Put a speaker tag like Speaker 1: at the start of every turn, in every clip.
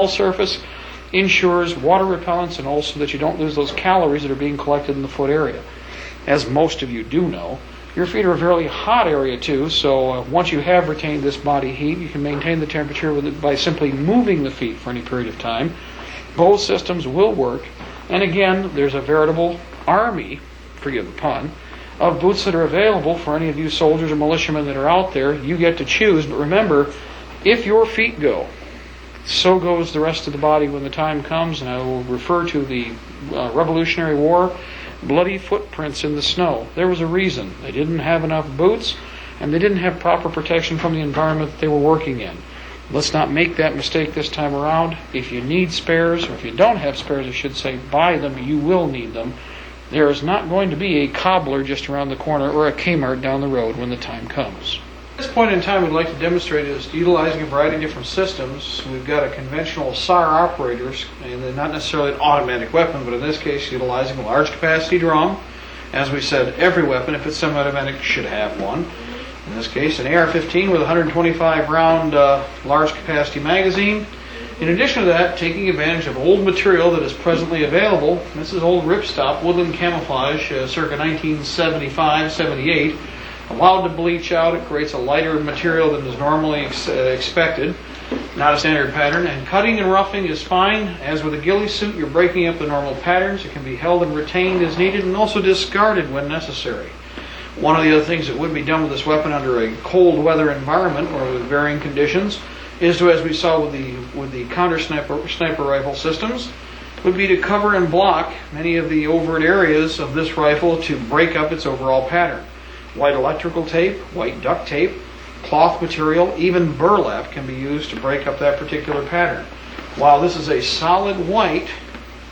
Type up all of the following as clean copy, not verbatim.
Speaker 1: surface, ensures water repellence, and also that you don't lose those calories that are being collected in the foot area. As most of you do know, your feet are a fairly hot area too, so once you have retained this body heat, you can maintain the temperature with it by simply moving the feet for any period of time. Both systems will work, and again, there's a veritable army, forgive the pun, of boots that are available for any of you soldiers or militiamen that are out there. You get to choose, but remember, if your feet go, so goes the rest of the body when the time comes, and I will refer to the Revolutionary War, bloody footprints in the snow. There was a reason. They didn't have enough boots, and they didn't have proper protection from the environment that they were working in. Let's not make that mistake this time around. If you need spares, or if you don't have spares, I should say, buy them. You will need them. There is not going to be a cobbler just around the corner or a Kmart down the road when the time comes. At this point in time, we'd like to demonstrate is utilizing a variety of different systems. We've got a conventional SAR operators, and they're not necessarily an automatic weapon, but in this case, utilizing a large capacity drum. As we said, every weapon, if it's semi-automatic, should have one. In this case, an AR-15 with a 125 round large capacity magazine. In addition to that, taking advantage of old material that is presently available. This is old ripstop woodland camouflage, circa 1975-78. Allowed to bleach out, it creates a lighter material than is normally expected. Not a standard pattern. And cutting and roughing is fine. As with a ghillie suit, you're breaking up the normal patterns. It can be held and retained as needed, and also discarded when necessary. One of the other things that would be done with this weapon under a cold weather environment or with varying conditions is to, as we saw with the counter sniper rifle systems, would be to cover and block many of the overt areas of this rifle to break up its overall pattern. White electrical tape, white duct tape, cloth material, even burlap can be used to break up that particular pattern. While this is a solid white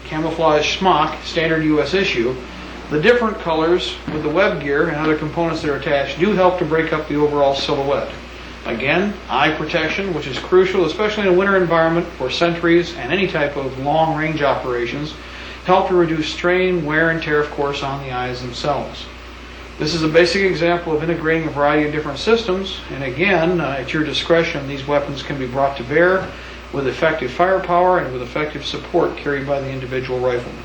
Speaker 1: camouflage smock, standard U.S. issue, the different colors with the web gear and other components that are attached do help to break up the overall silhouette. Again, eye protection, which is crucial, especially in a winter environment for sentries and any type of long-range operations, help to reduce strain, wear, and tear, of course, on the eyes themselves. This is a basic example of integrating a variety of different systems, and again, at your discretion, these weapons can be brought to bear with effective firepower and with effective support carried by the individual rifleman.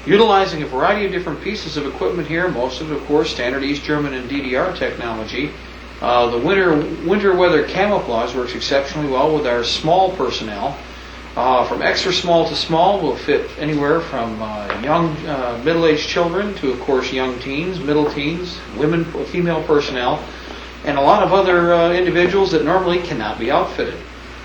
Speaker 1: Utilizing a variety of different pieces of equipment here, most of it, of course, standard East German and DDR technology. The winter weather camouflage works exceptionally well with our small personnel. From extra small to small will fit anywhere from young, middle-aged children to, of course, young teens, middle teens, women, female personnel, and a lot of other individuals that normally cannot be outfitted.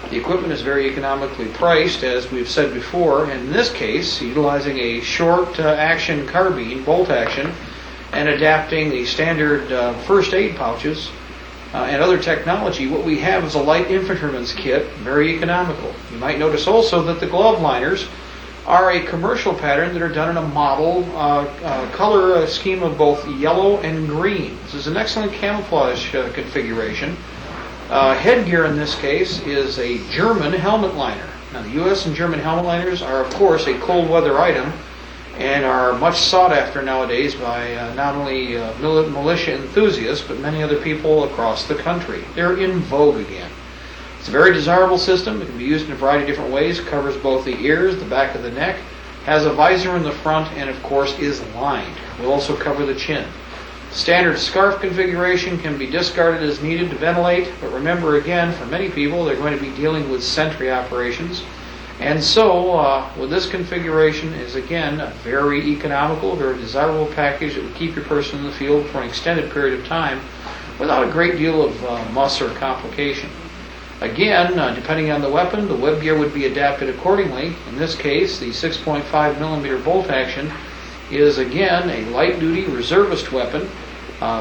Speaker 1: The equipment is very economically priced, as we've said before, and in this case, utilizing a short action carbine, bolt action, and adapting the standard first aid pouches and other technology. What we have is a light infantryman's kit, very economical. You might notice also that the glove liners are a commercial pattern that are done in a model color scheme of both yellow and green. This is an excellent camouflage configuration. Headgear in this case is a German helmet liner. Now, the U.S. and German helmet liners are, of course, a cold weather item and are much sought after nowadays by not only militia enthusiasts, but many other people across the country. They're in vogue again. It's a very desirable system. It can be used in a variety of different ways. It covers both the ears, the back of the neck, has a visor in the front, and of course is lined. It will also cover the chin. Standard scarf configuration can be discarded as needed to ventilate, but remember again, for many people, they're going to be dealing with sentry operations. And so, with this configuration is again a very economical, very desirable package that will keep your person in the field for an extended period of time without a great deal of muss or complication. Again, depending on the weapon, the web gear would be adapted accordingly. In this case, the 6.5 millimeter bolt action is again a light-duty reservist weapon,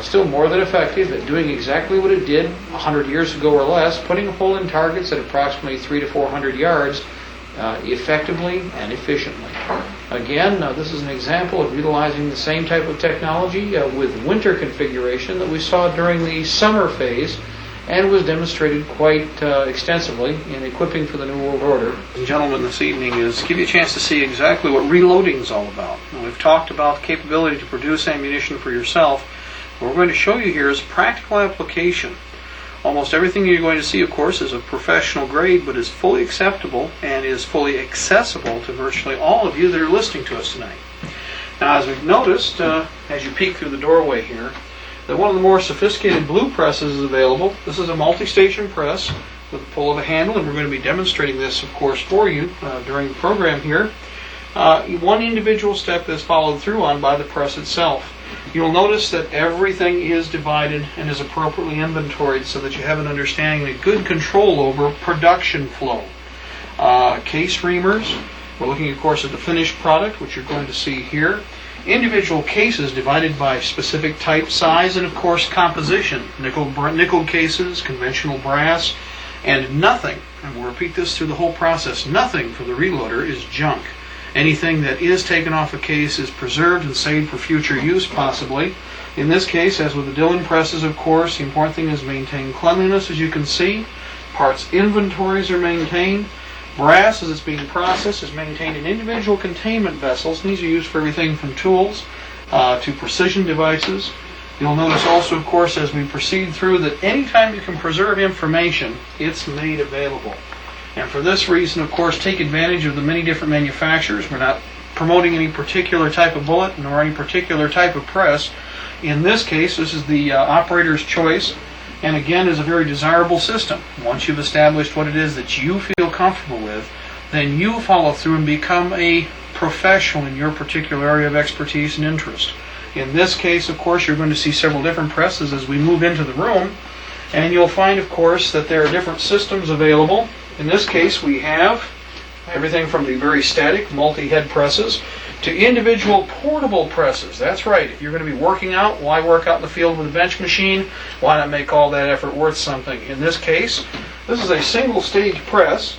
Speaker 1: still more than effective at doing exactly what it did 100 years ago or less, putting a hole in targets at approximately 300 to 400 yards effectively and efficiently. Again, this is an example of utilizing the same type of technology with winter configuration that we saw during the summer phase and was demonstrated quite extensively in equipping for the New World Order. Gentlemen, this evening is give you a chance to see exactly what reloading is all about. Now, we've talked about the capability to produce ammunition for yourself. What we're going to show you here is practical application Almost everything you're going to see, of course, is of professional grade, but is fully acceptable and is fully accessible to virtually all of you that are listening to us tonight. Now, as we've noticed, as you peek through the doorway here, that one of the more sophisticated blue presses is available. This is a multi-station press with a pull of a handle, and we're going to be demonstrating this, of course, for you during the program here. One individual step is followed through on by the press itself. You'll notice that everything is divided and is appropriately inventoried so that you have an understanding and good control over production flow. Case reamers, we're looking, of course, at the finished product, which you're going to see here. Individual cases divided by specific type, size, and, of course, composition. Nickel cases, conventional brass, and nothing, and we'll repeat this through the whole process, nothing for the reloader is junk. Anything that is taken off a case is preserved and saved for future use, possibly. In this case, as with the Dillon presses, of course, the important thing is maintain cleanliness, as you can see. Parts inventories are maintained. Brass, as it's being processed, is maintained in individual containment vessels. These are used for everything from tools to precision devices. You'll notice also, of course, as we proceed through, that anytime you can preserve information, it's made available. And for this reason, of course, take advantage of the many different manufacturers. We're not promoting any particular type of bullet nor any particular type of press. In this case, this is the operator's choice, and again, is a very desirable system. Once you've established what it is that you feel comfortable with, then you follow through and become a professional in your particular area of expertise and interest. In this case, of course, you're going to see several different presses as we move into the room, and you'll find, of course, that there are different systems available. In this case, we have everything from the very static multi-head presses to individual portable presses. That's right. If you're going to be working out, why work out in the field with a bench machine? Why not make all that effort worth something? In this case, this is a single stage press.